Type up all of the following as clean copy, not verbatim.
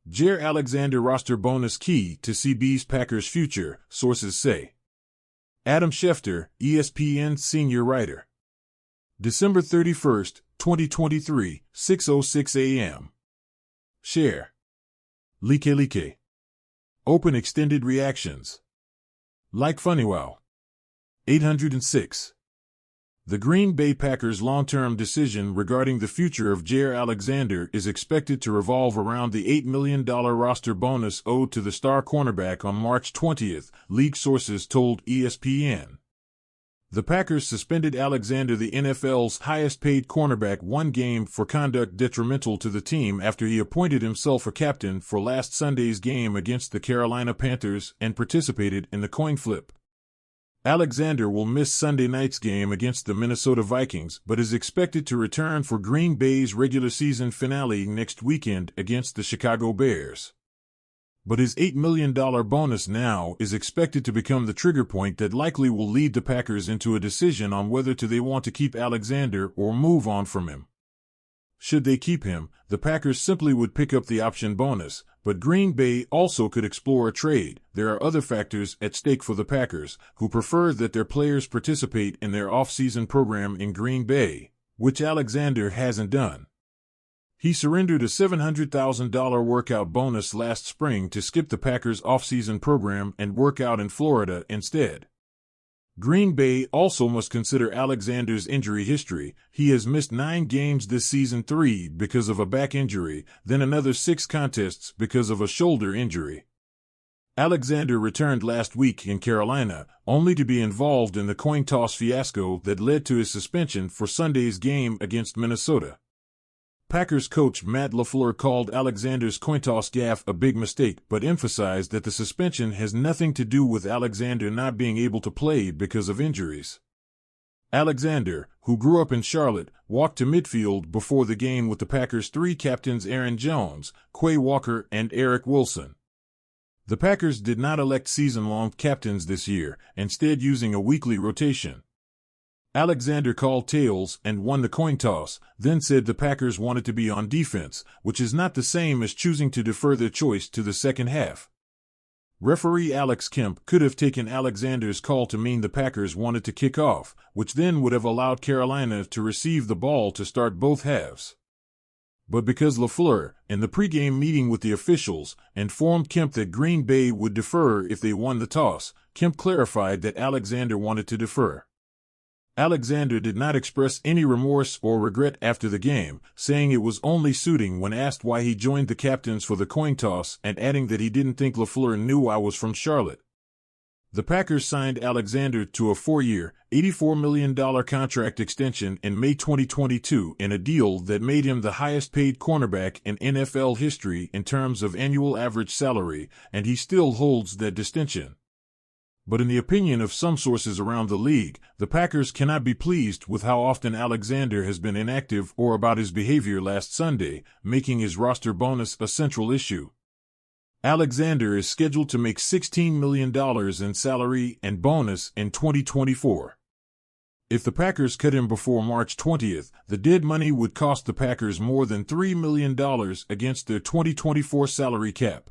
Jaire Alexander roster bonus key to CB's Packers future, sources say. Adam Schefter, ESPN senior writer. December 31, 2023, 6:06 a.m. Share. Like. Open extended reactions. Like FunnyWow. 806. The Green Bay Packers' long-term decision regarding the future of Jaire Alexander is expected to revolve around the $8 million roster bonus owed to the star cornerback on March 20th, league sources told ESPN. The Packers suspended Alexander, the NFL's highest-paid cornerback, one game for conduct detrimental to the team after he appointed himself a captain for last Sunday's game against the Carolina Panthers and participated in the coin flip. Alexander will miss Sunday night's game against the Minnesota Vikings but is expected to return for Green Bay's regular season finale next weekend against the Chicago Bears. But his $8 million bonus now is expected to become the trigger point that likely will lead the Packers into a decision on whether they want to keep Alexander or move on from him. Should they keep him, the Packers simply would pick up the option bonus, but Green Bay also could explore a trade. There are other factors at stake for the Packers, who prefer that their players participate in their off-season program in Green Bay, which Alexander hasn't done. He surrendered a $700,000 workout bonus last spring to skip the Packers' off-season program and work out in Florida instead. Green Bay also must consider Alexander's injury history. He has missed 9 games this season, 3 because of a back injury, then another 6 contests because of a shoulder injury. Alexander returned last week in Carolina, only to be involved in the coin toss fiasco that led to his suspension for Sunday's game against Minnesota. Packers coach Matt LaFleur called Alexander's coin toss gaffe a big mistake, but emphasized that the suspension has nothing to do with Alexander not being able to play because of injuries. Alexander, who grew up in Charlotte, walked to midfield before the game with the Packers' 3 captains Aaron Jones, Quay Walker, and Eric Wilson. The Packers did not elect season-long captains this year, instead using a weekly rotation. Alexander called tails and won the coin toss, then said the Packers wanted to be on defense, which is not the same as choosing to defer their choice to the second half. Referee Alex Kemp could have taken Alexander's call to mean the Packers wanted to kick off, which then would have allowed Carolina to receive the ball to start both halves. But because LaFleur, in the pregame meeting with the officials, informed Kemp that Green Bay would defer if they won the toss, Kemp clarified that Alexander wanted to defer. Alexander did not express any remorse or regret after the game, saying it was only suiting when asked why he joined the captains for the coin toss and adding that he didn't think LaFleur knew I was from Charlotte. The Packers signed Alexander to a 4-year, $84 million contract extension in May 2022 in a deal that made him the highest-paid cornerback in NFL history in terms of annual average salary, and he still holds that distinction. But in the opinion of some sources around the league, the Packers cannot be pleased with how often Alexander has been inactive or about his behavior last Sunday, making his roster bonus a central issue. Alexander is scheduled to make $16 million in salary and bonus in 2024. If the Packers cut him before March 20th, the dead money would cost the Packers more than $3 million against their 2024 salary cap.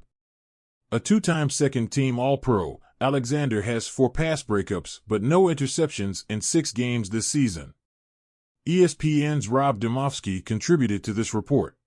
A 2-time second-team All-Pro, Alexander has 4 pass breakups but no interceptions in 6 games this season. ESPN's Rob Demovsky contributed to this report.